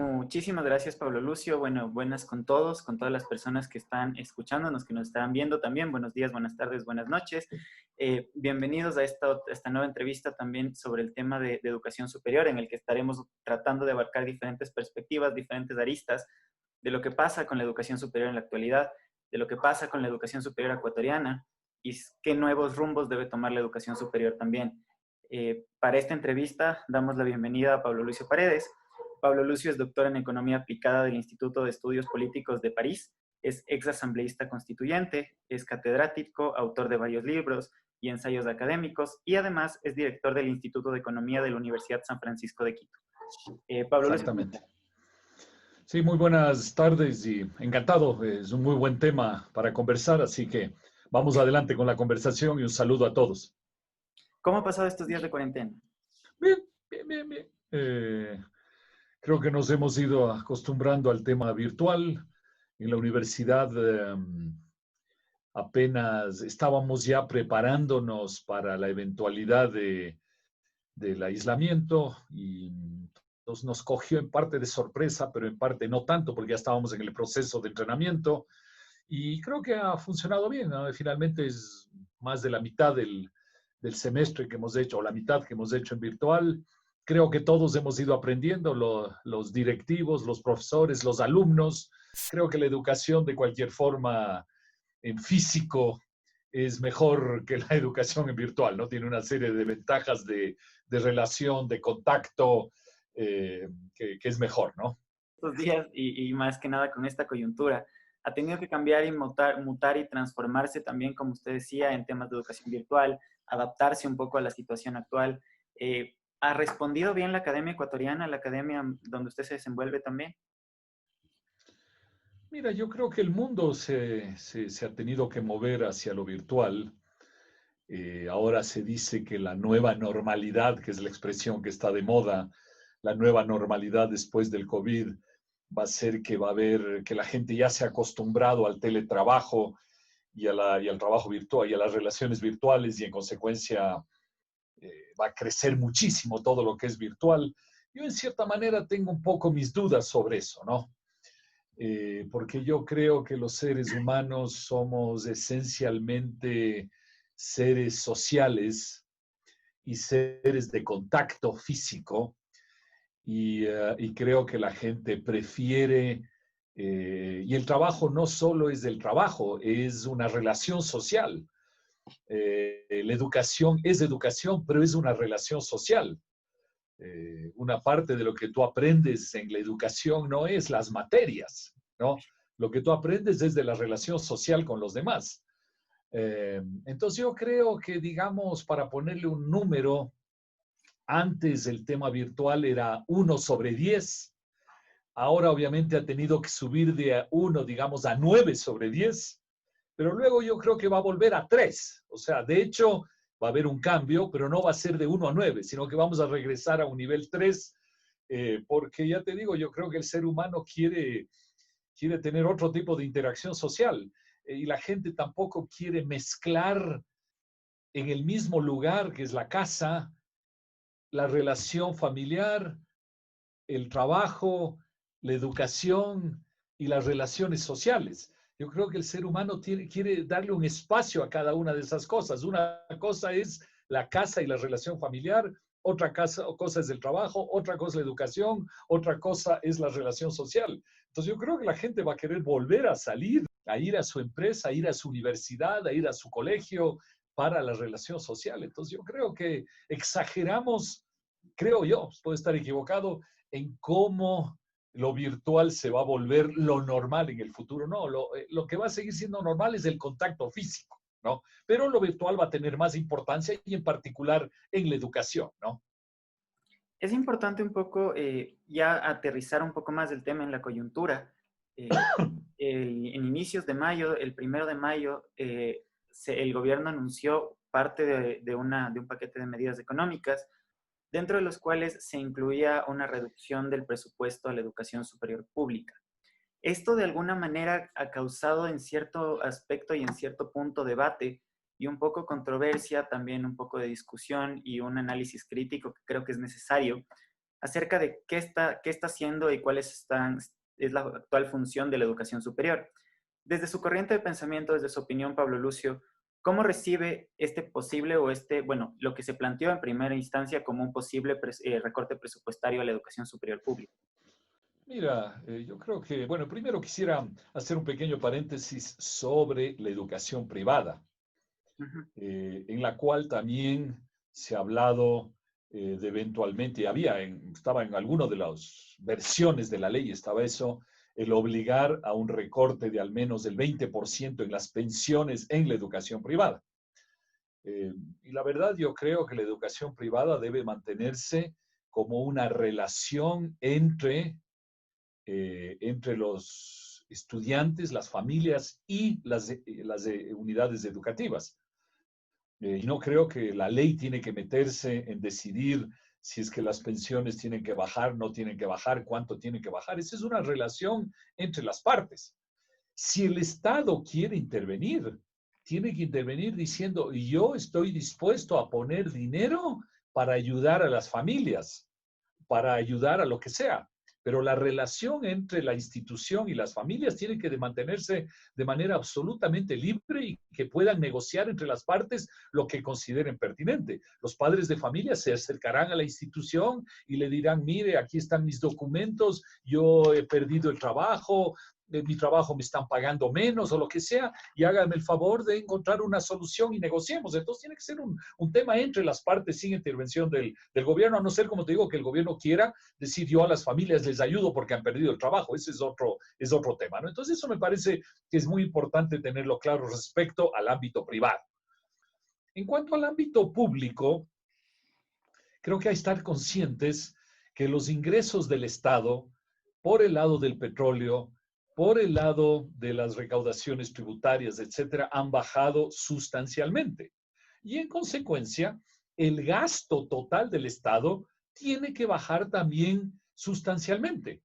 Muchísimas gracias, Pablo Lucio. Bueno, buenas con todos, con todas las personas que están escuchándonos, que nos están viendo también. Buenos días, buenas tardes, buenas noches. Bienvenidos a esta nueva entrevista también sobre el tema de educación superior, en el que estaremos tratando de abarcar diferentes perspectivas, diferentes aristas de lo que pasa con la educación superior en la actualidad, de lo que pasa con la educación superior ecuatoriana y qué nuevos rumbos debe tomar la educación superior también. Para esta entrevista damos la bienvenida a Pablo Lucio Paredes. Pablo Lucio es doctor en Economía Aplicada del Instituto de Estudios Políticos de París, es ex asambleísta constituyente, es catedrático, autor de varios libros y ensayos académicos y además es director del Instituto de Economía de la Universidad San Francisco de Quito. Pablo Lucio. Exactamente. Sí, muy buenas tardes y encantado. Es un muy buen tema para conversar, así que vamos adelante con la conversación y un saludo a todos. ¿Cómo ha pasado estos días de cuarentena? Bien, bien, bien, bien. Creo que nos hemos ido acostumbrando al tema virtual. En la universidad apenas estábamos ya preparándonos para la eventualidad del aislamiento y nos cogió en parte de sorpresa, pero en parte no tanto, porque ya estábamos en el proceso de entrenamiento y creo que ha funcionado bien, ¿no? Finalmente es más de la mitad del semestre que hemos hecho, o la mitad que hemos hecho en virtual. Creo que todos hemos ido aprendiendo, los directivos, los profesores, los alumnos. Creo que la educación de cualquier forma en físico es mejor que la educación en virtual, ¿no? Tiene una serie de ventajas de relación, de contacto, que es mejor, ¿no? Estos días y más que nada con esta coyuntura, ha tenido que cambiar y mutar y transformarse también, como usted decía, en temas de educación virtual, adaptarse un poco a la situación actual. ¿Ha respondido bien la academia ecuatoriana, la academia donde usted se desenvuelve también? Mira, yo creo que el mundo se ha tenido que mover hacia lo virtual. Ahora se dice que la nueva normalidad, que es la expresión que está de moda, la nueva normalidad después del COVID, va a ser que va a haber, que la gente ya se ha acostumbrado al teletrabajo y al trabajo virtual y a las relaciones virtuales y en consecuencia va a crecer muchísimo todo lo que es virtual. Yo en cierta manera tengo un poco mis dudas sobre eso, ¿no? Porque yo creo que los seres humanos somos esencialmente seres sociales y seres de contacto físico y creo que la gente prefiere, y el trabajo no solo es del trabajo, es una relación social. La educación es educación, pero es una relación social. Una parte de lo que tú aprendes en la educación no es las materias, ¿no? Lo que tú aprendes es de la relación social con los demás. Entonces yo creo que, digamos, para ponerle un número, antes el tema virtual era 1/10, ahora obviamente ha tenido que subir de 1, digamos, a 9/10, pero luego yo creo que va a volver a 3. O sea, de hecho, va a haber un cambio, pero no va a ser de 1 a 9, sino que vamos a regresar a un nivel 3, porque ya te digo, yo creo que el ser humano quiere tener otro tipo de interacción social y la gente tampoco quiere mezclar en el mismo lugar que es la casa, la relación familiar, el trabajo, la educación y las relaciones sociales. Yo creo que el ser humano quiere darle un espacio a cada una de esas cosas. Una cosa es la casa y la relación familiar, otra cosa es el trabajo, otra cosa es la educación, otra cosa es la relación social. Entonces yo creo que la gente va a querer volver a salir, a ir a su empresa, a ir a su universidad, a ir a su colegio para la relación social. Entonces yo creo que exageramos, creo yo, puedo estar equivocado, en cómo lo virtual se va a volver lo normal en el futuro. No, lo que va a seguir siendo normal es el contacto físico, ¿no? Pero lo virtual va a tener más importancia y en particular en la educación, ¿no? Es importante un poco ya aterrizar un poco más el tema en la coyuntura. En inicios de mayo, el 1 de mayo, el gobierno anunció parte de un paquete de medidas económicas, dentro de los cuales se incluía una reducción del presupuesto a la educación superior pública. Esto de alguna manera ha causado en cierto aspecto y en cierto punto debate y un poco controversia, también un poco de discusión y un análisis crítico que creo que es necesario acerca de qué está haciendo y es la actual función de la educación superior. Desde su corriente de pensamiento, desde su opinión, Pablo Lucio, ¿cómo recibe este posible bueno, lo que se planteó en primera instancia como un posible recorte presupuestario a la educación superior pública? Mira, yo creo que, bueno, primero quisiera hacer un pequeño paréntesis sobre la educación privada, Ujú. en la cual también se ha hablado de eventualmente, estaba en alguna de las versiones de la ley, estaba eso, el obligar a un recorte de al menos del 20% en las pensiones en la educación privada. Y la verdad, yo creo que la educación privada debe mantenerse como una relación entre los estudiantes, las familias y las unidades educativas. Y no creo que la ley tiene que meterse en decidir si es que las pensiones tienen que bajar, no tienen que bajar, cuánto tienen que bajar. Esa es una relación entre las partes. Si el Estado quiere intervenir, tiene que intervenir diciendo, yo estoy dispuesto a poner dinero para ayudar a las familias, para ayudar a lo que sea. Pero la relación entre la institución y las familias tiene que mantenerse de manera absolutamente libre y que puedan negociar entre las partes lo que consideren pertinente. Los padres de familia se acercarán a la institución y le dirán, mire, aquí están mis documentos, yo he perdido el trabajo, de mi trabajo me están pagando menos o lo que sea, y háganme el favor de encontrar una solución y negociemos. Entonces tiene que ser un tema entre las partes sin intervención del gobierno, a no ser, como te digo, que el gobierno quiera decir yo a las familias les ayudo porque han perdido el trabajo. Ese es otro tema, ¿no? Entonces eso me parece que es muy importante tenerlo claro respecto al ámbito privado. En cuanto al ámbito público, creo que hay que estar conscientes que los ingresos del Estado, por el lado del petróleo, por el lado de las recaudaciones tributarias, etcétera, han bajado sustancialmente. Y en consecuencia, el gasto total del Estado tiene que bajar también sustancialmente.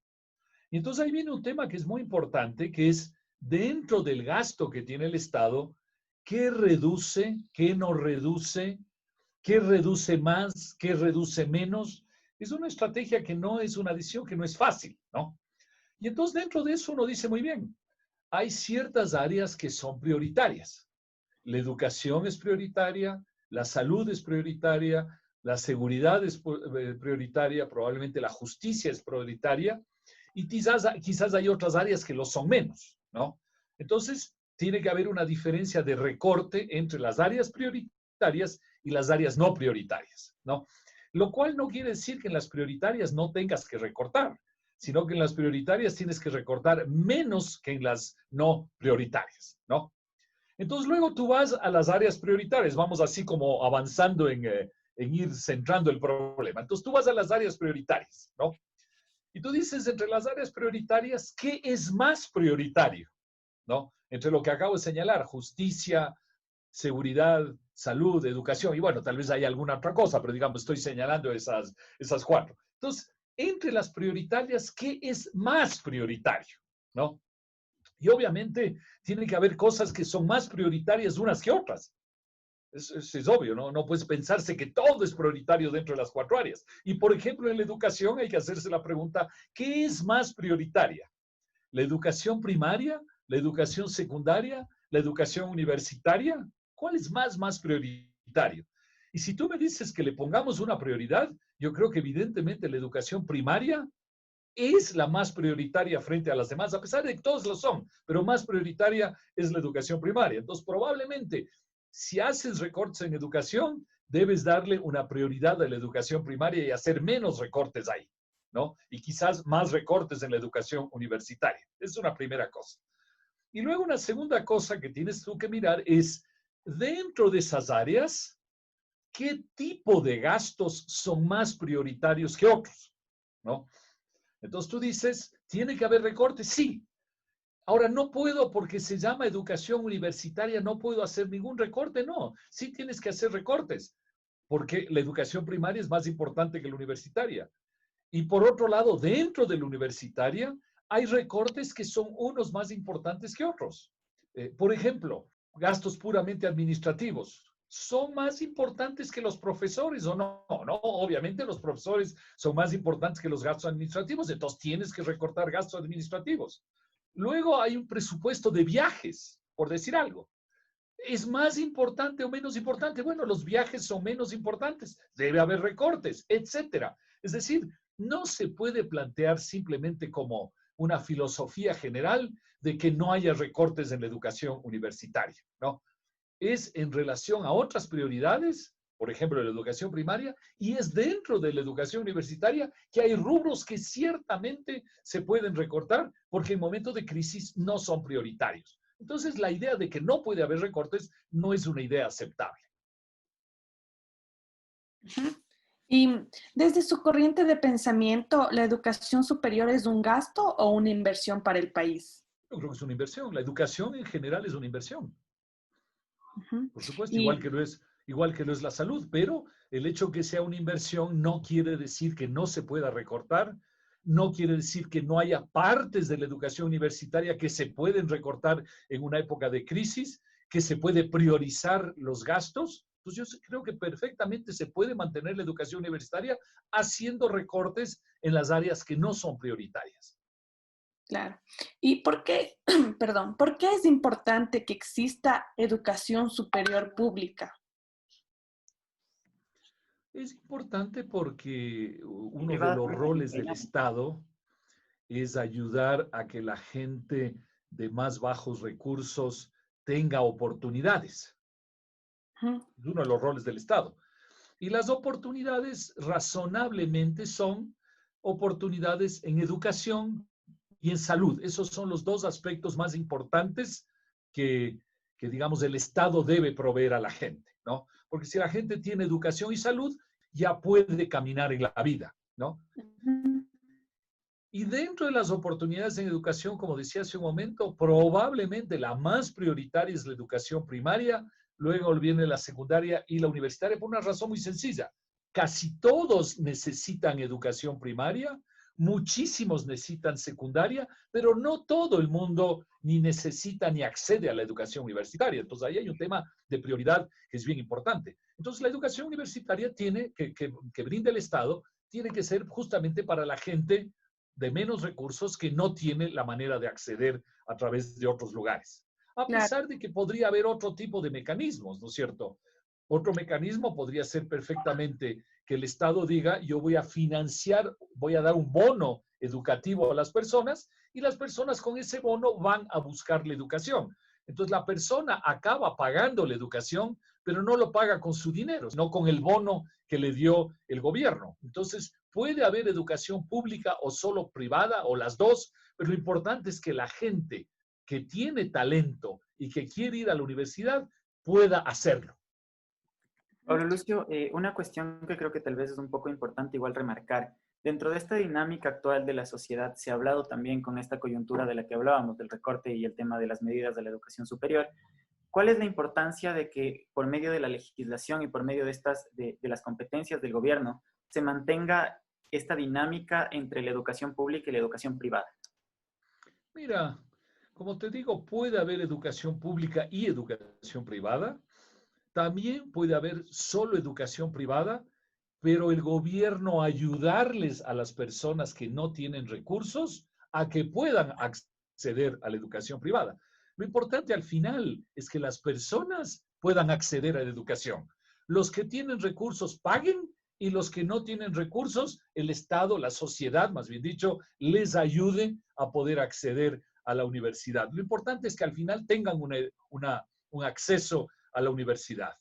Y entonces ahí viene un tema que es muy importante, que es dentro del gasto que tiene el Estado, ¿qué reduce, qué no reduce, qué reduce más, qué reduce menos? Es una estrategia que no es una decisión que no es fácil, ¿no? Y entonces dentro de eso uno dice muy bien, hay ciertas áreas que son prioritarias. La educación es prioritaria, la salud es prioritaria, la seguridad es prioritaria, probablemente la justicia es prioritaria, y quizás hay otras áreas que lo son menos, ¿no? Entonces, tiene que haber una diferencia de recorte entre las áreas prioritarias y las áreas no prioritarias, ¿no? Lo cual no quiere decir que en las prioritarias no tengas que recortar, sino que en las prioritarias tienes que recortar menos que en las no prioritarias, ¿no? Entonces luego tú vas a las áreas prioritarias, vamos así como avanzando en ir centrando el problema. Entonces tú vas a las áreas prioritarias, ¿no? Y tú dices, entre las áreas prioritarias, ¿qué es más prioritario? ¿No? Entre lo que acabo de señalar, justicia, seguridad, salud, educación, y bueno, tal vez hay alguna otra cosa, pero digamos, estoy señalando esas cuatro. Entonces, entre las prioritarias, ¿qué es más prioritario? ¿No? Y obviamente tiene que haber cosas que son más prioritarias unas que otras. Es obvio, ¿no? No puedes pensarse que todo es prioritario dentro de las cuatro áreas. Y por ejemplo, en la educación hay que hacerse la pregunta, ¿qué es más prioritaria? ¿La educación primaria? ¿La educación secundaria? ¿La educación universitaria? ¿Cuál es más prioritario? Y si tú me dices que le pongamos una prioridad, yo creo que evidentemente la educación primaria es la más prioritaria frente a las demás, a pesar de que todos lo son, pero más prioritaria es la educación primaria. Entonces, probablemente, si haces recortes en educación, debes darle una prioridad a la educación primaria y hacer menos recortes ahí, ¿no? Y quizás más recortes en la educación universitaria. Es una primera cosa. Y luego una segunda cosa que tienes tú que mirar es, dentro de esas áreas, ¿qué tipo de gastos son más prioritarios que otros? ¿No? Entonces tú dices, ¿tiene que haber recortes? Sí. Ahora no puedo porque se llama educación universitaria, no puedo hacer ningún recorte. No, sí tienes que hacer recortes porque la educación primaria es más importante que la universitaria. Y por otro lado, dentro de la universitaria hay recortes que son unos más importantes que otros. Por ejemplo, gastos puramente administrativos. son más importantes que los profesores, ¿o no? No, obviamente los profesores son más importantes que los gastos administrativos, entonces tienes que recortar gastos administrativos. Luego hay un presupuesto de viajes, por decir algo. ¿Es más importante o menos importante? Bueno, los viajes son menos importantes, debe haber recortes, etcétera. Es decir, no se puede plantear simplemente como una filosofía general de que no haya recortes en la educación universitaria, ¿no? Es en relación a otras prioridades, por ejemplo, la educación primaria, y es dentro de la educación universitaria que hay rubros que ciertamente se pueden recortar porque en momentos de crisis no son prioritarios. Entonces, la idea de que no puede haber recortes no es una idea aceptable. Ujú. Y desde su corriente de pensamiento, ¿la educación superior es un gasto o una inversión para el país? Yo creo que es una inversión. La educación en general es una inversión. Ujú. Por supuesto, Y igual que lo es la salud, pero el hecho que sea una inversión no quiere decir que no se pueda recortar, no quiere decir que no haya partes de la educación universitaria que se pueden recortar en una época de crisis, que se puede priorizar los gastos. Entonces yo creo que perfectamente se puede mantener la educación universitaria haciendo recortes en las áreas que no son prioritarias. claro. ¿Y por qué, perdón, por qué es importante que exista educación superior pública? Es importante porque Y uno de privada los también, roles del Estado es ayudar a que la gente de más bajos recursos tenga oportunidades. Ujú. Es uno de los roles del Estado. Y las oportunidades razonablemente son oportunidades en educación y en salud. Esos son los dos aspectos más importantes digamos, el Estado debe proveer a la gente, ¿no? Porque si la gente tiene educación y salud, ya puede caminar en la vida, ¿no? Ujú. Y dentro de las oportunidades en educación, como decía hace un momento, probablemente la más prioritaria es la educación primaria, luego viene la secundaria y la universitaria por una razón muy sencilla. Casi todos necesitan educación primaria, muchísimos necesitan secundaria, pero no todo el mundo ni necesita ni accede a la educación universitaria. Entonces ahí hay un tema de prioridad que es bien importante. Entonces la educación universitaria que brinda el Estado tiene que ser justamente para la gente de menos recursos que no tiene la manera de acceder a través de otros lugares. A Claro, pesar de que podría haber otro tipo de mecanismos, ¿no es cierto? Otro mecanismo podría ser perfectamente que el Estado diga, yo voy a financiar, voy a dar un bono educativo a las personas y las personas con ese bono van a buscar la educación. Entonces la persona acaba pagando la educación, pero no lo paga con su dinero, sino con el bono que le dio el gobierno. Entonces puede haber educación pública o solo privada o las dos, pero lo importante es que la gente que tiene talento y que quiere ir a la universidad pueda hacerlo. Pablo Lucio, una cuestión que creo que tal vez es un poco importante igual remarcar. Dentro de esta dinámica actual de la sociedad, se ha hablado también con esta coyuntura de la que hablábamos, del recorte y el tema de las medidas de la educación superior. ¿Cuál es la importancia de que por medio de la legislación y por medio de de las competencias del gobierno se mantenga esta dinámica entre la educación pública y la educación privada? Mira, como te digo, puede haber educación pública y educación privada. También puede haber solo educación privada, pero el gobierno ayudarles a las personas que no tienen recursos a que puedan acceder a la educación privada. Lo importante al final es que las personas puedan acceder a la educación. Los que tienen recursos paguen y los que no tienen recursos, el Estado, la sociedad, más bien dicho, les ayude a poder acceder a la universidad. Lo importante es que al final tengan un acceso a la universidad.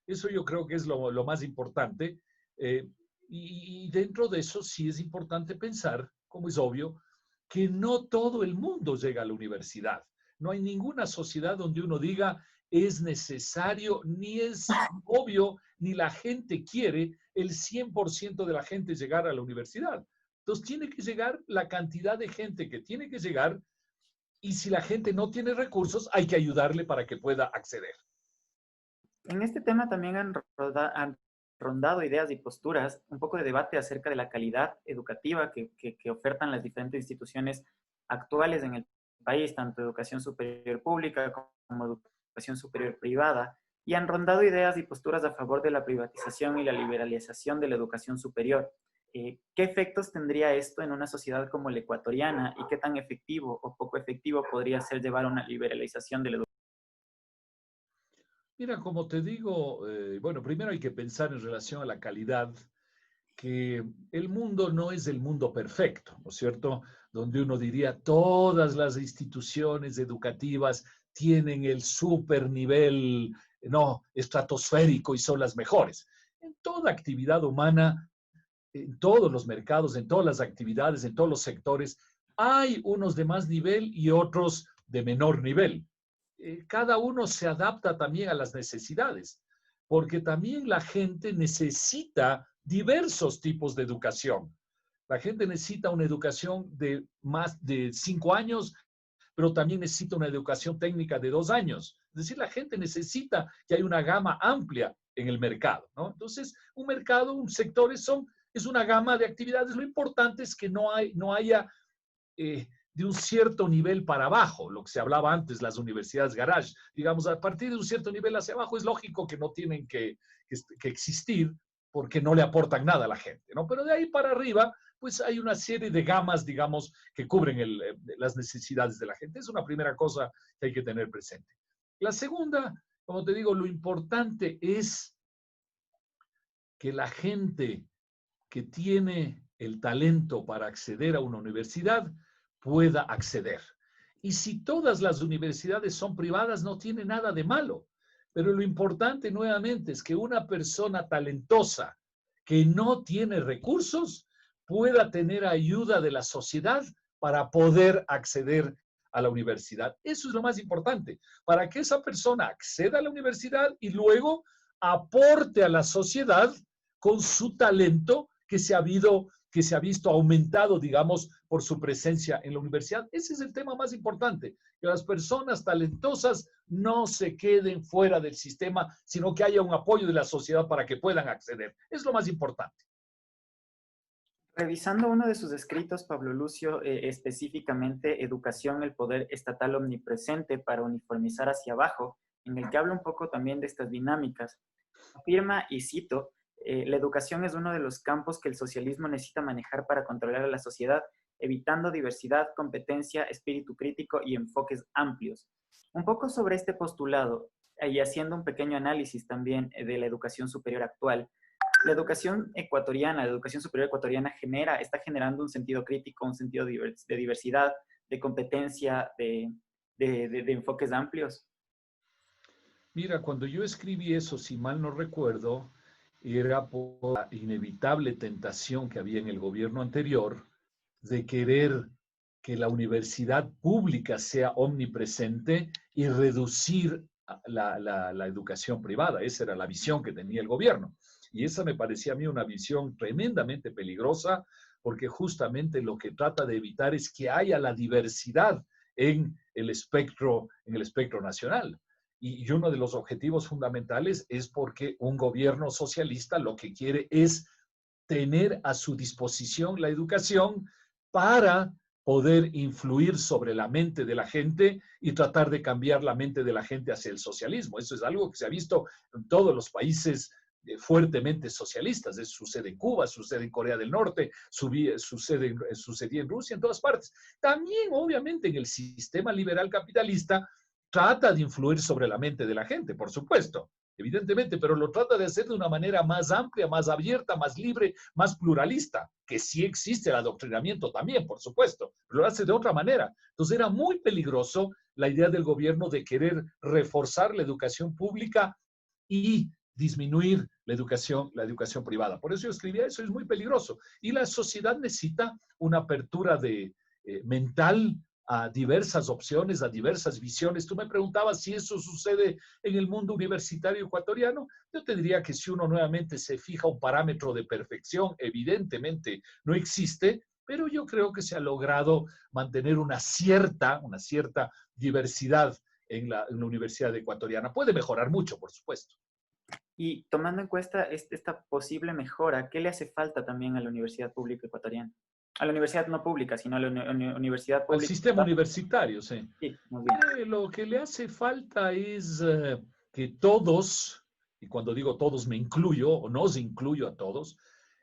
Eso yo creo que es lo más importante. Eh, y dentro de eso sí es importante pensar, como es obvio, que no todo el mundo llega a la universidad. No hay ninguna sociedad donde uno diga es necesario, ni es obvio, ni la gente quiere el 100% de la gente llegar a la universidad. Entonces tiene que llegar la cantidad de gente que tiene que llegar y si la gente no tiene recursos, hay que ayudarle para que pueda acceder. En este tema también han rondado ideas y posturas, un poco de debate acerca de la calidad educativa que ofertan las diferentes instituciones actuales en el país, tanto educación superior pública como educación superior privada. y han rondado ideas y posturas a favor de la privatización y la liberalización de la educación superior. ¿Qué efectos tendría esto en una sociedad como la ecuatoriana y qué tan efectivo o poco efectivo podría ser llevar a una liberalización de la educación? Mira, como te digo, bueno, primero hay que pensar en relación a la calidad, que el mundo no es el mundo perfecto, ¿no es cierto? Donde uno diría todas las instituciones educativas tienen el super nivel, no, estratosférico y son las mejores. En toda actividad humana, en todos los mercados, en todas las actividades, en todos los sectores, hay unos de más nivel y otros de menor nivel. Cada uno se adapta también a las necesidades, porque también la gente necesita diversos tipos de educación. La gente necesita una educación de más de 5 años, pero también necesita una educación técnica de 2 años. Es decir, la gente necesita que haya una gama amplia en el mercado, ¿no? Entonces, un mercado, un sector es una gama de actividades. Lo importante es que no haya de un cierto nivel para abajo, lo que se hablaba antes, las universidades garage. Digamos, a partir de un cierto nivel hacia abajo es lógico que no tienen que existir porque no le aportan nada a la gente, ¿no? Pero de ahí para arriba, pues hay una serie de gamas, digamos, que cubren las necesidades de la gente. Es una primera cosa que hay que tener presente. La segunda, como te digo, lo importante es que la gente que tiene el talento para acceder a una universidad pueda acceder. Y si todas las universidades son privadas, no tiene nada de malo. Pero lo importante nuevamente es que una persona talentosa que no tiene recursos pueda tener ayuda de la sociedad para poder acceder a la universidad. Eso es lo más importante, para que esa persona acceda a la universidad y luego aporte a la sociedad con su talento que se ha visto aumentado, digamos, por su presencia en la universidad. Ese es el tema más importante, que las personas talentosas no se queden fuera del sistema, sino que haya un apoyo de la sociedad para que puedan acceder. Es lo más importante. Revisando uno de sus escritos, Pablo Lucio, específicamente Educación, el poder estatal omnipresente para uniformizar hacia abajo, en el que habla un poco también de estas dinámicas, afirma, y cito, la educación es uno de los campos que el socialismo necesita manejar para controlar a la sociedad, evitando diversidad, competencia, espíritu crítico y enfoques amplios. Un poco sobre este postulado y haciendo un pequeño análisis también de la educación superior actual, la educación ecuatoriana, la educación superior ecuatoriana está generando un sentido crítico, un sentido de diversidad, de competencia, de enfoques amplios. Mira, cuando yo escribí eso, si mal no recuerdo, era por la inevitable tentación que había en el gobierno anterior de querer que la universidad pública sea omnipresente y reducir la educación privada. Esa era la visión que tenía el gobierno. Y esa me parecía a mí una visión tremendamente peligrosa, porque justamente lo que trata de evitar es que haya la diversidad en el espectro nacional. Y uno de los objetivos fundamentales es porque un gobierno socialista lo que quiere es tener a su disposición la educación para poder influir sobre la mente de la gente y tratar de cambiar la mente de la gente hacia el socialismo. Eso es algo que se ha visto en todos los países fuertemente socialistas. Eso sucede en Cuba, sucede en Corea del Norte, sucedía en Rusia, en todas partes. También, obviamente, en el sistema liberal capitalista trata de influir sobre la mente de la gente, por supuesto, evidentemente, pero lo trata de hacer de una manera más amplia, más abierta, más libre, más pluralista, que sí existe el adoctrinamiento también, por supuesto, pero lo hace de otra manera. Entonces era muy peligroso la idea del gobierno de querer reforzar la educación pública y disminuir la educación privada. Por eso yo escribía eso, es muy peligroso. Y la sociedad necesita una apertura mental a diversas opciones, a diversas visiones. Tú me preguntabas si eso sucede en el mundo universitario ecuatoriano. Yo te diría que si uno nuevamente se fija un parámetro de perfección, evidentemente no existe, pero yo creo que se ha logrado mantener una cierta diversidad en la universidad ecuatoriana. Puede mejorar mucho, por supuesto. Y tomando en cuenta esta posible mejora, ¿qué le hace falta también a la universidad pública ecuatoriana? A la universidad no pública, sino a la universidad pública. Al sistema universitario, sí. Sí, muy bien. Lo que le hace falta es que todos, y cuando digo todos me incluyo o nos incluyo a todos,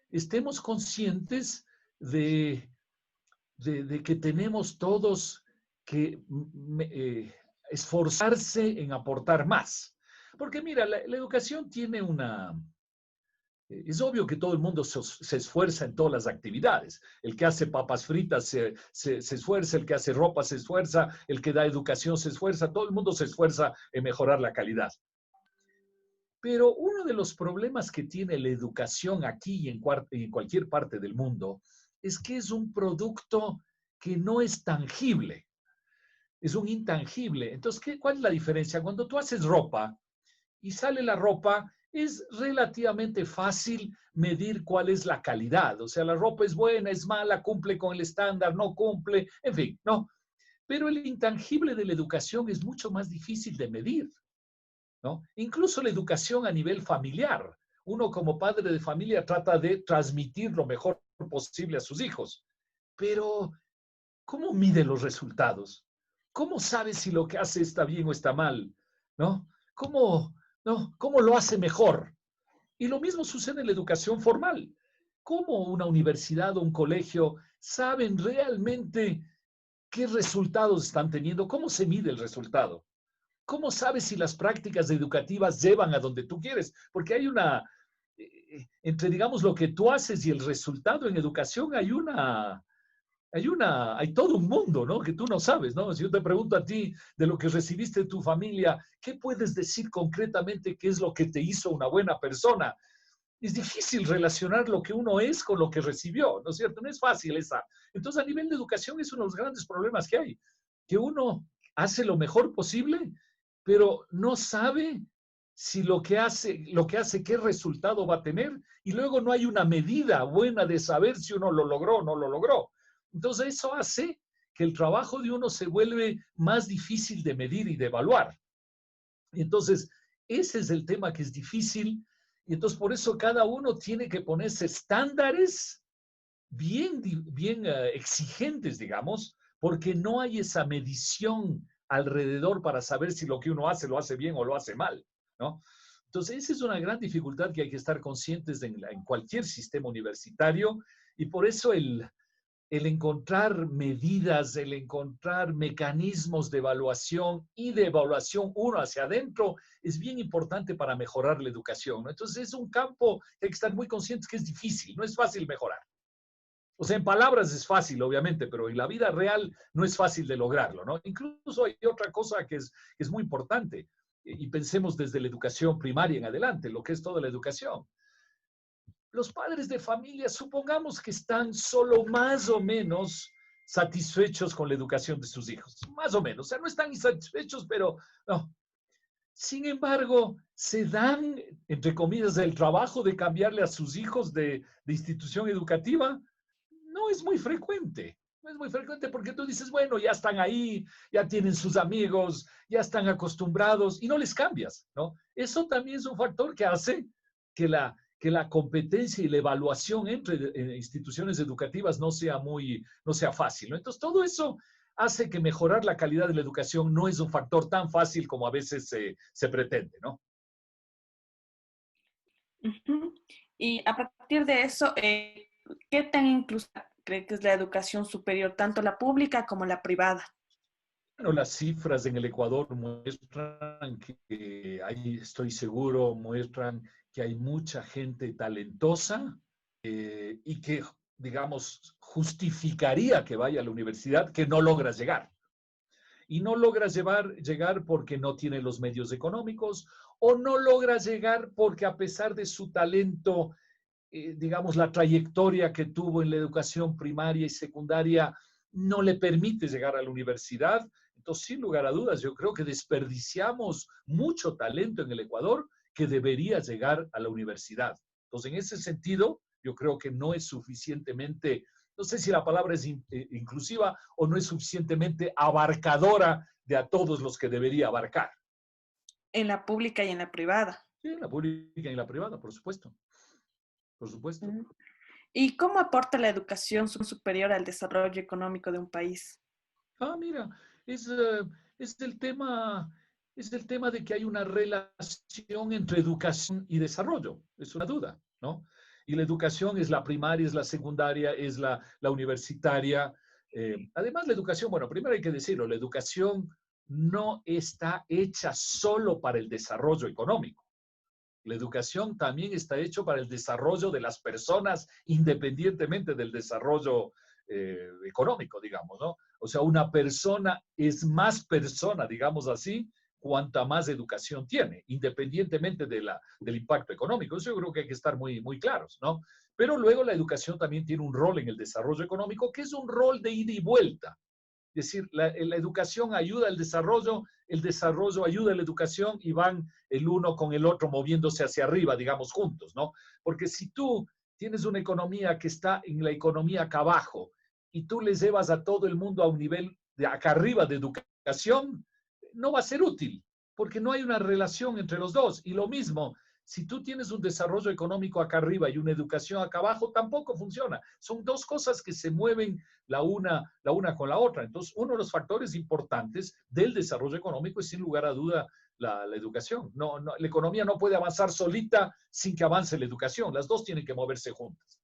estemos conscientes de que tenemos todos que esforzarse en aportar más. Porque mira, la educación tiene es obvio que todo el mundo se esfuerza en todas las actividades. El que hace papas fritas se esfuerza, el que hace ropa se esfuerza, el que da educación se esfuerza, todo el mundo se esfuerza en mejorar la calidad. Pero uno de los problemas que tiene la educación aquí y en cualquier parte del mundo es que es un producto que no es tangible, es un intangible. Entonces, ¿cuál es la diferencia? Cuando tú haces ropa y sale la ropa, es relativamente fácil medir cuál es la calidad. O sea, la ropa es buena, es mala, cumple con el estándar, no cumple, en fin, ¿no? Pero el intangible de la educación es mucho más difícil de medir, ¿no? Incluso la educación a nivel familiar. Uno como padre de familia trata de transmitir lo mejor posible a sus hijos. Pero, ¿cómo mide los resultados? ¿Cómo sabe si lo que hace está bien o está mal? ¿No? ¿Cómo lo hace mejor? Y lo mismo sucede en la educación formal. ¿Cómo una universidad o un colegio saben realmente qué resultados están teniendo? ¿Cómo se mide el resultado? ¿Cómo sabes si las prácticas educativas llevan a donde tú quieres? Porque hay entre digamos lo que tú haces y el resultado en educación, hay todo un mundo, ¿no? Que tú no sabes, ¿no? Si yo te pregunto a ti de lo que recibiste de tu familia, ¿qué puedes decir concretamente qué es lo que te hizo una buena persona? Es difícil relacionar lo que uno es con lo que recibió, ¿no es cierto? No es fácil esa. Entonces, a nivel de educación es uno de los grandes problemas que hay, que uno hace lo mejor posible, pero no sabe si lo que hace, qué resultado va a tener, y luego no hay una medida buena de saber si uno lo logró o no lo logró. Entonces, eso hace que el trabajo de uno se vuelve más difícil de medir y de evaluar. Y entonces, ese es el tema que es difícil. Y entonces, por eso cada uno tiene que ponerse estándares bien exigentes, digamos, porque no hay esa medición alrededor para saber si lo que uno hace lo hace bien o lo hace mal, ¿no? Entonces, esa es una gran dificultad que hay que estar conscientes de en cualquier sistema universitario, y por eso el encontrar medidas, el encontrar mecanismos de evaluación y de evaluación uno hacia adentro es bien importante para mejorar la educación, ¿no? Entonces es un campo que hay que estar muy conscientes que es difícil, no es fácil mejorar. O sea, en palabras es fácil, obviamente, pero en la vida real no es fácil de lograrlo, ¿no? Incluso hay otra cosa que es muy importante, y pensemos desde la educación primaria en adelante, lo que es toda la educación. Los padres de familia, supongamos que están solo más o menos satisfechos con la educación de sus hijos, más o menos, o sea, no están insatisfechos, pero no. Sin embargo, se dan, entre comillas, el trabajo de cambiarle a sus hijos de institución educativa. No es muy frecuente. No es muy frecuente porque tú dices, bueno, ya están ahí, ya tienen sus amigos, ya están acostumbrados y no les cambias, ¿no? Eso también es un factor que hace que la competencia y la evaluación entre instituciones educativas no sea fácil, ¿no? Entonces, todo eso hace que mejorar la calidad de la educación no es un factor tan fácil como a veces se pretende, ¿no? Ujú. Y a partir de eso, ¿qué tan inclusiva cree que es la educación superior, tanto la pública como la privada? Bueno, las cifras en el Ecuador muestran que ahí estoy seguro, muestran que hay mucha gente talentosa y que, digamos, justificaría que vaya a la universidad, que no logras llegar. Y no logras llegar porque no tiene los medios económicos, o no logras llegar porque a pesar de su talento, digamos, la trayectoria que tuvo en la educación primaria y secundaria no le permite llegar a la universidad. Entonces, sin lugar a dudas, yo creo que desperdiciamos mucho talento en el Ecuador que debería llegar a la universidad. Entonces, en ese sentido, yo creo que no es suficientemente, no sé si la palabra es inclusiva o no es suficientemente abarcadora de a todos los que debería abarcar. En la pública y en la privada. Sí, en la pública y en la privada, por supuesto. Por supuesto. Mm. ¿Y cómo aporta la educación superior al desarrollo económico de un país? Mira, es el tema es el tema de que hay una relación entre educación y desarrollo. Es una duda, ¿no? Y la educación es la primaria, es la secundaria, es la universitaria. Además, la educación, bueno, primero hay que decirlo, la educación no está hecha solo para el desarrollo económico. La educación también está hecha para el desarrollo de las personas independientemente del desarrollo económico, digamos, ¿no? O sea, una persona es más persona, digamos así, cuanta más educación tiene, independientemente del impacto económico. Eso yo creo que hay que estar muy, muy claros, ¿no? Pero luego la educación también tiene un rol en el desarrollo económico, que es un rol de ida y vuelta. Es decir, la educación ayuda al desarrollo, el desarrollo ayuda a la educación y van el uno con el otro moviéndose hacia arriba, digamos, juntos, ¿no? Porque si tú tienes una economía que está en la economía acá abajo y tú les llevas a todo el mundo a un nivel de acá arriba de educación, no va a ser útil, porque no hay una relación entre los dos. Y lo mismo, si tú tienes un desarrollo económico acá arriba y una educación acá abajo, tampoco funciona. Son dos cosas que se mueven la una con la otra. Entonces, uno de los factores importantes del desarrollo económico es sin lugar a duda la educación. La economía no puede avanzar solita sin que avance la educación. Las dos tienen que moverse juntas.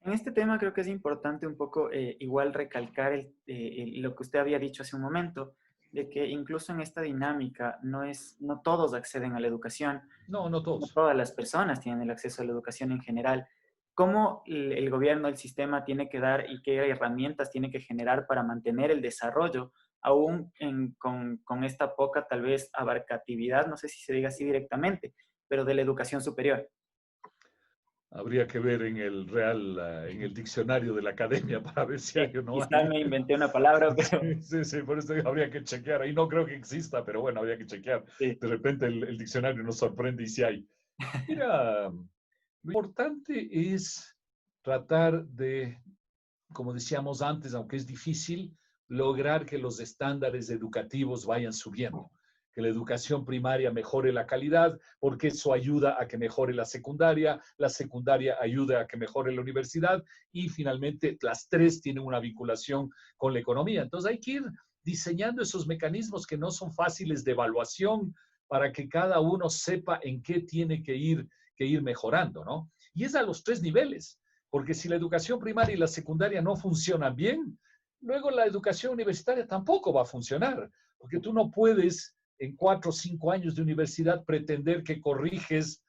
En este tema creo que es importante un poco igual recalcar lo que usted había dicho hace un momento, de que incluso en esta dinámica no todos acceden a la educación, No, no no todos. todas las personas tienen el acceso a la educación en general. ¿Cómo el gobierno, el sistema tiene que dar y qué herramientas tiene que generar para mantener el desarrollo, aún con esta poca tal vez abarcatividad, no sé si se diga así directamente, pero de la educación superior? Habría que ver en el diccionario de la academia para ver si Sí, hay o no quizá hay. me inventé una palabra, pero Sí, sí, sí, por eso habría que chequear. Ahí no creo que exista, pero bueno, habría que chequear. sí. De repente el diccionario nos sorprende y si hay. Mira, lo importante es tratar de, como decíamos antes, aunque es difícil, lograr que los estándares educativos vayan subiendo, que la educación primaria mejore la calidad, porque eso ayuda a que mejore la secundaria ayuda a que mejore la universidad y finalmente las tres tienen una vinculación con la economía. Entonces hay que ir diseñando esos mecanismos que no son fáciles de evaluación para que cada uno sepa en qué tiene que ir mejorando, ¿no? Y es a los tres niveles. Porque si la educación primaria y la secundaria no funcionan bien, luego la educación universitaria tampoco va a funcionar, porque tú no puedes en 4 o 5 años de universidad pretender que corriges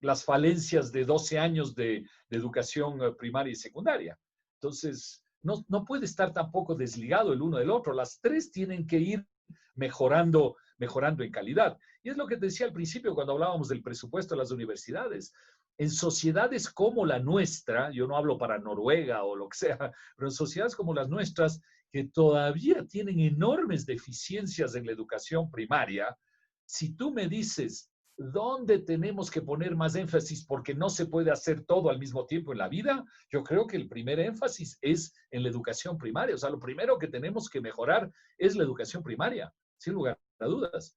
las falencias de 12 años de educación primaria y secundaria. Entonces, no puede estar tampoco desligado el uno del otro. Las tres tienen que ir mejorando en calidad. Y es lo que te decía al principio cuando hablábamos del presupuesto de las universidades. En sociedades como la nuestra, yo no hablo para Noruega o lo que sea, pero en sociedades como las nuestras, que todavía tienen enormes deficiencias en la educación primaria, si tú me dices dónde tenemos que poner más énfasis porque no se puede hacer todo al mismo tiempo en la vida, yo creo que el primer énfasis es en la educación primaria. O sea, lo primero que tenemos que mejorar es la educación primaria, sin lugar a dudas,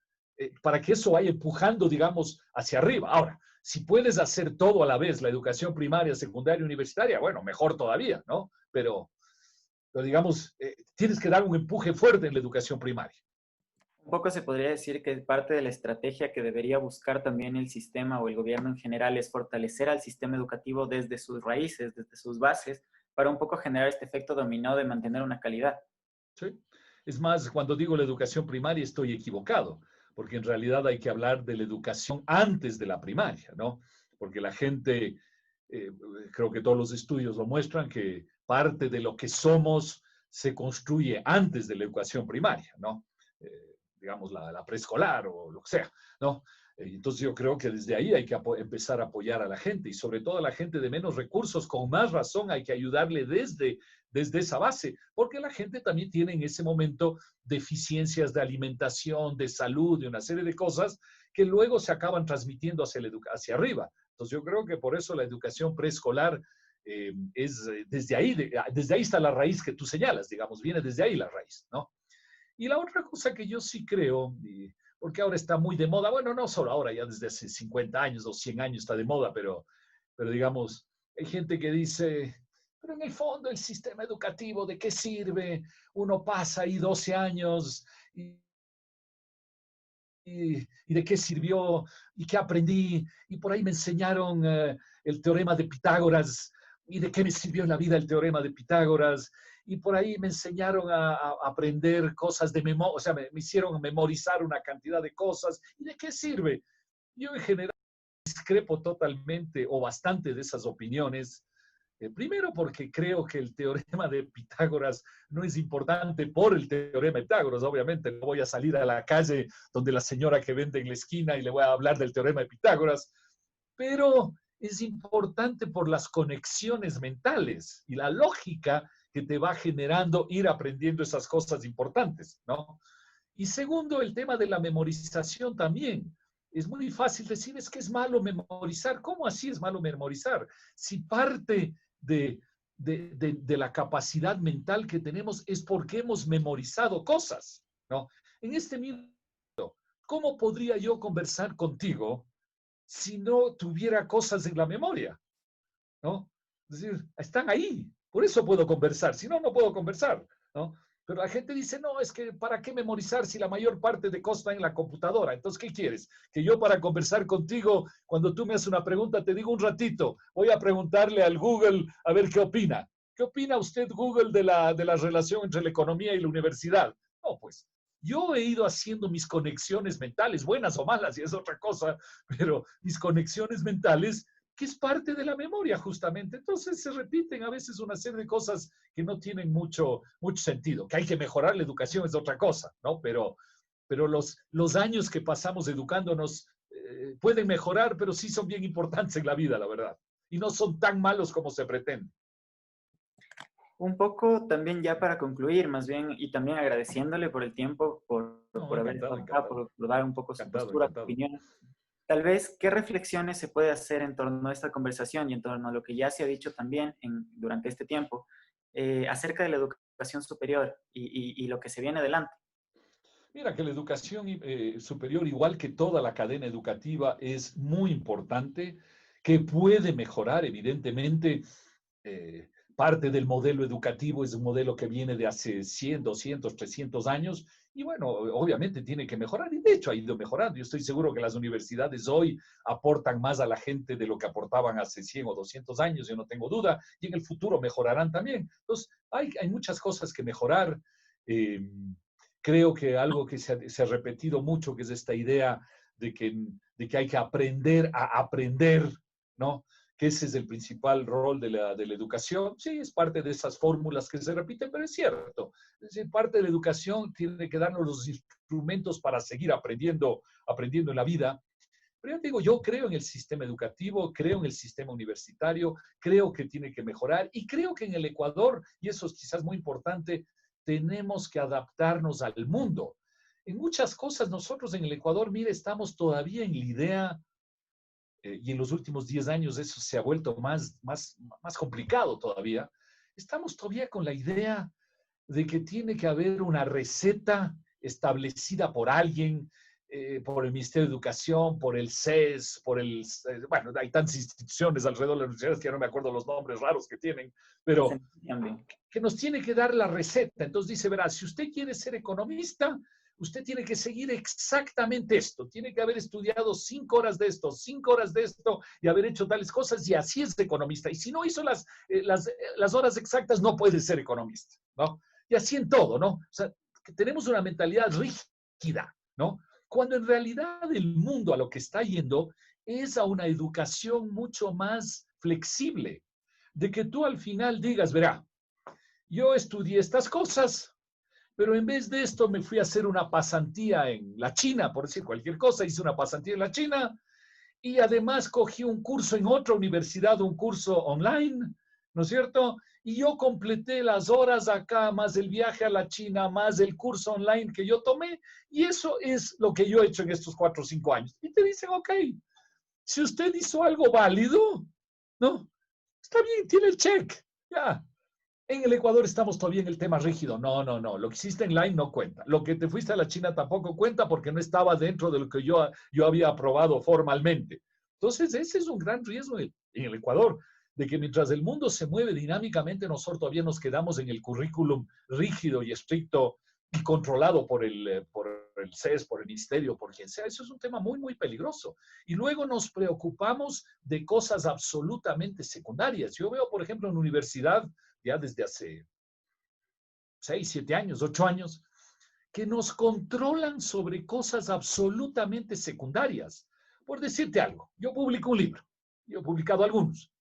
para que eso vaya empujando, digamos, hacia arriba. Ahora, si puedes hacer todo a la vez, la educación primaria, secundaria, universitaria, bueno, mejor todavía, ¿no? Pero digamos, tienes que dar un empuje fuerte en la educación primaria. Un poco se podría decir que parte de la estrategia que debería buscar también el sistema o el gobierno en general es fortalecer al sistema educativo desde sus raíces, desde sus bases, para un poco generar este efecto dominó de mantener una calidad. ¿Sí? Es más, cuando digo la educación primaria estoy equivocado, porque en realidad hay que hablar de la educación antes de la primaria, ¿no? Porque la gente, eh, creo que todos los estudios lo muestran, que parte de lo que somos se construye antes de la educación primaria, ¿no? Digamos, la preescolar o lo que sea, ¿no? Entonces yo creo que desde ahí hay que empezar a apoyar a la gente y sobre todo a la gente de menos recursos, con más razón hay que ayudarle desde esa base, porque la gente también tiene en ese momento deficiencias de alimentación, de salud, de una serie de cosas que luego se acaban transmitiendo hacia arriba. Entonces yo creo que por eso la educación preescolar desde ahí está la raíz que tú señalas, digamos, viene desde ahí la raíz, ¿no? Y la otra cosa que yo sí creo, porque ahora está muy de moda, bueno, no solo ahora, ya desde hace 50 años o 100 años está de moda, pero digamos, hay gente que dice, pero en el fondo el sistema educativo, ¿de qué sirve? Uno pasa ahí 12 años y y de qué sirvió y qué aprendí. Y por ahí me enseñaron el teorema de Pitágoras y de qué me sirvió en la vida el teorema de Pitágoras. Y por ahí me enseñaron a aprender cosas de memoria, o sea, me hicieron memorizar una cantidad de cosas. ¿Y de qué sirve? Yo en general discrepo totalmente o bastante de esas opiniones. Primero porque creo que el teorema de Pitágoras no es importante por el teorema de Pitágoras. Obviamente no voy a salir a la calle donde la señora que vende en la esquina y le voy a hablar del teorema de Pitágoras, pero es importante por las conexiones mentales y la lógica que te va generando ir aprendiendo esas cosas importantes, ¿no? Y segundo, el tema de la memorización también. Es muy fácil decir, es que es malo memorizar. ¿Cómo así es malo memorizar? Si parte de la capacidad mental que tenemos es porque hemos memorizado cosas, ¿no? En este minuto, ¿cómo podría yo conversar contigo si no tuviera cosas en la memoria? ¿No? Es decir, están ahí, por eso puedo conversar, si no, no puedo conversar, ¿no? Pero la gente dice, no, es que ¿para qué memorizar si la mayor parte de cosas está en la computadora? Entonces, ¿qué quieres? Que yo para conversar contigo, cuando tú me haces una pregunta, te digo un ratito, voy a preguntarle al Google a ver qué opina. ¿Qué opina usted, Google, de la relación entre la economía y la universidad? No, pues, yo he ido haciendo mis conexiones mentales, buenas o malas, y es otra cosa, pero mis conexiones mentales que es parte de la memoria justamente. Entonces se repiten a veces una serie de cosas que no tienen mucho sentido. Que hay que mejorar la educación es otra cosa, ¿no? Pero los años que pasamos educándonos pueden mejorar, pero sí son bien importantes en la vida, la verdad. Y no son tan malos como se pretende. Un poco también ya para concluir, más bien, y también agradeciéndole por el tiempo, por haber estado acá, por dar un poco su postura, su opinión. Tal vez, ¿qué reflexiones se puede hacer en torno a esta conversación y en torno a lo que ya se ha dicho también durante este tiempo acerca de la educación superior y lo que se viene adelante? Mira que la educación superior, igual que toda la cadena educativa, es muy importante, que puede mejorar, evidentemente. Parte del modelo educativo es un modelo que viene de hace 100, 200, 300 años y bueno, obviamente tiene que mejorar y de hecho ha ido mejorando. Yo estoy seguro que las universidades hoy aportan más a la gente de lo que aportaban hace 100 o 200 años, yo no tengo duda, y en el futuro mejorarán también. Entonces, hay muchas cosas que mejorar. Eh, Creo que algo que se ha repetido mucho, que es esta idea de que hay que aprender a aprender, ¿no? Que ese es el principal rol de la educación. Sí, es parte de esas fórmulas que se repiten, pero es cierto. Es decir, parte de la educación tiene que darnos los instrumentos para seguir aprendiendo en la vida. Pero yo digo, yo creo en el sistema educativo, creo en el sistema universitario, creo que tiene que mejorar y creo que en el Ecuador, y eso es quizás muy importante, tenemos que adaptarnos al mundo. En muchas cosas nosotros en el Ecuador, mire, estamos todavía en la idea y en los últimos 10 años eso se ha vuelto más complicado todavía, estamos todavía con la idea de que tiene que haber una receta establecida por alguien, por el Ministerio de Educación, por el CES, bueno, hay tantas instituciones alrededor de las universidades que ya no me acuerdo los nombres raros que tienen, pero que nos tiene que dar la receta. Entonces dice, verá, si usted quiere ser economista, usted tiene que seguir exactamente esto, tiene que haber estudiado 5 horas de esto, 5 horas de esto y haber hecho tales cosas y así es economista. Y si no hizo las horas exactas, no puede ser economista, ¿no? Y así en todo, ¿no? O sea, que tenemos una mentalidad rígida, ¿no? Cuando en realidad el mundo a lo que está yendo es a una educación mucho más flexible, de que tú al final digas, verá, yo estudié estas cosas, pero en vez de esto me fui a hacer una pasantía en la China, por decir cualquier cosa, hice una pasantía en la China y además cogí un curso en otra universidad, un curso online, ¿no es cierto? Y yo completé las horas acá, más el viaje a la China, más el curso online que yo tomé, y eso es lo que yo he hecho en estos 4 o 5 años. Y te dicen, ok, si usted hizo algo válido, ¿no? Está bien, tiene el check, ya. En el Ecuador estamos todavía en el tema rígido. No. Lo que hiciste online no cuenta. Lo que te fuiste a la China tampoco cuenta porque no estaba dentro de lo que yo había aprobado formalmente. Entonces, ese es un gran riesgo en el Ecuador, de que mientras el mundo se mueve dinámicamente, nosotros todavía nos quedamos en el currículum rígido y estricto y controlado por el CES, por el ministerio, por quien sea. Eso es un tema muy, muy peligroso. Y luego nos preocupamos de cosas absolutamente secundarias. Yo veo, por ejemplo, en la universidad, ya desde hace 6, 7 años, 8 años, que nos controlan sobre cosas absolutamente secundarias. Por decirte algo, yo publico un libro, yo he publicado algunos.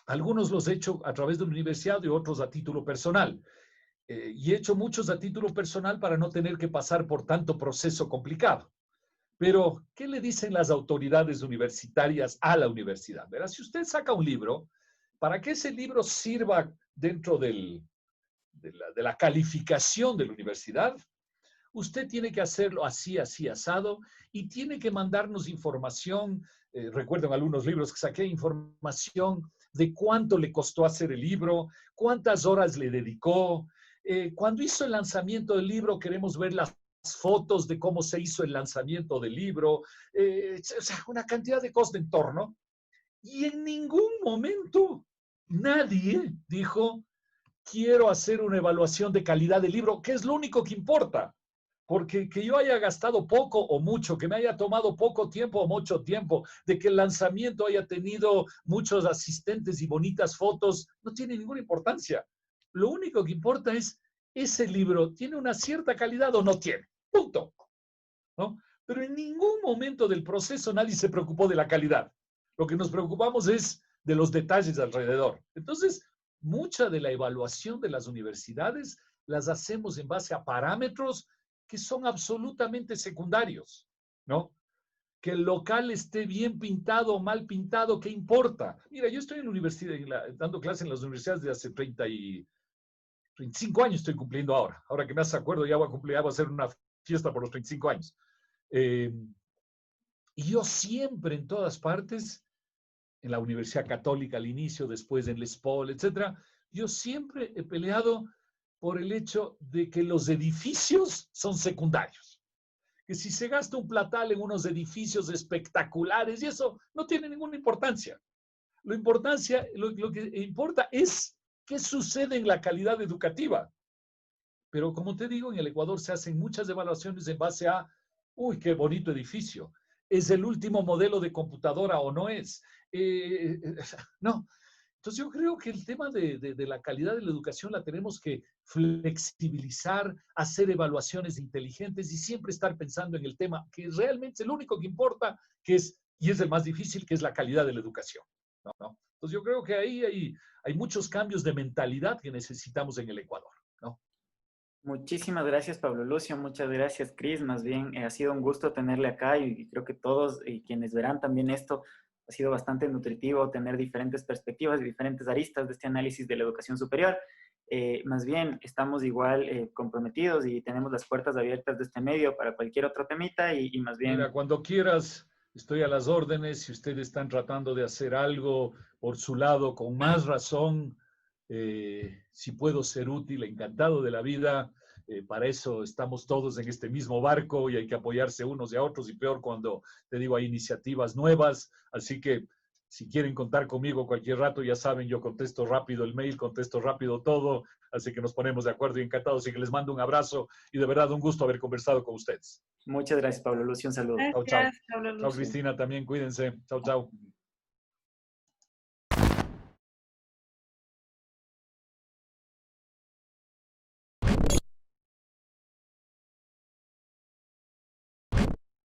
Algunos los he hecho a través de la universidad y otros a título personal. Y he hecho muchos a título personal para no tener que pasar por tanto proceso complicado. Pero, ¿qué le dicen las autoridades universitarias a la universidad? Verá, si usted saca un libro, para que ese libro sirva dentro de la calificación de la universidad, usted tiene que hacerlo así, así, asado, y tiene que mandarnos información. Recuerdo en algunos libros que saqué información de cuánto le costó hacer el libro, cuántas horas le dedicó. Cuando hizo el lanzamiento del libro, queremos ver las fotos de cómo se hizo el lanzamiento del libro, o sea, una cantidad de cosas de entorno. Y en ningún momento nadie dijo, quiero hacer una evaluación de calidad del libro, que es lo único que importa. Porque que yo haya gastado poco o mucho, que me haya tomado poco tiempo o mucho tiempo, de que el lanzamiento haya tenido muchos asistentes y bonitas fotos, no tiene ninguna importancia. Lo único que importa es, ¿ese libro tiene una cierta calidad o no tiene? Punto. ¿No? Pero en ningún momento del proceso nadie se preocupó de la calidad. Lo que nos preocupamos es de los detalles alrededor. Entonces, mucha de la evaluación de las universidades las hacemos en base a parámetros que son absolutamente secundarios, ¿no? Que el local esté bien pintado o mal pintado, ¿qué importa? Mira, yo estoy en la universidad, dando clases en las universidades de hace 35 años estoy cumpliendo ahora. Ahora que me hace acuerdo, ya voy a hacer una fiesta por los 35 años. Y yo siempre en todas partes, en la Universidad Católica al inicio, después en Les Paul, etcétera, yo siempre he peleado por el hecho de que los edificios son secundarios. Que si se gasta un platal en unos edificios espectaculares, y eso no tiene ninguna importancia. Lo que importa es qué sucede en la calidad educativa. Pero como te digo, en el Ecuador se hacen muchas evaluaciones en base a, uy, qué bonito edificio. ¿Es el último modelo de computadora o no es? No. Entonces yo creo que el tema de la calidad de la educación la tenemos que flexibilizar, hacer evaluaciones inteligentes y siempre estar pensando en el tema que realmente es el único que importa, que es, y es el más difícil, que es la calidad de la educación, ¿no? Entonces yo creo que ahí hay muchos cambios de mentalidad que necesitamos en el Ecuador, ¿no? Muchísimas gracias, Pablo Lucio. Muchas gracias, Cris. Más bien, ha sido un gusto tenerle acá y creo que todos quienes verán también esto, ha sido bastante nutritivo tener diferentes perspectivas y diferentes aristas de este análisis de la educación superior. Más bien, estamos igual comprometidos y tenemos las puertas abiertas de este medio para cualquier otro temita y más bien... Mira, cuando quieras, estoy a las órdenes. Si ustedes están tratando de hacer algo por su lado, con más razón, si puedo ser útil, encantado de la vida. Para eso estamos todos en este mismo barco y hay que apoyarse unos y a otros, y peor cuando, te digo, hay iniciativas nuevas. Así que si quieren contar conmigo cualquier rato, ya saben, yo contesto rápido el mail, contesto rápido todo, así que nos ponemos de acuerdo y encantados. Y que les mando un abrazo y de verdad un gusto haber conversado con ustedes. Muchas gracias, Pablo Lucio. Un saludo. Chao, chao. Gracias, Pablo Lucio. Chao, Cristina, también cuídense. Chao, chao.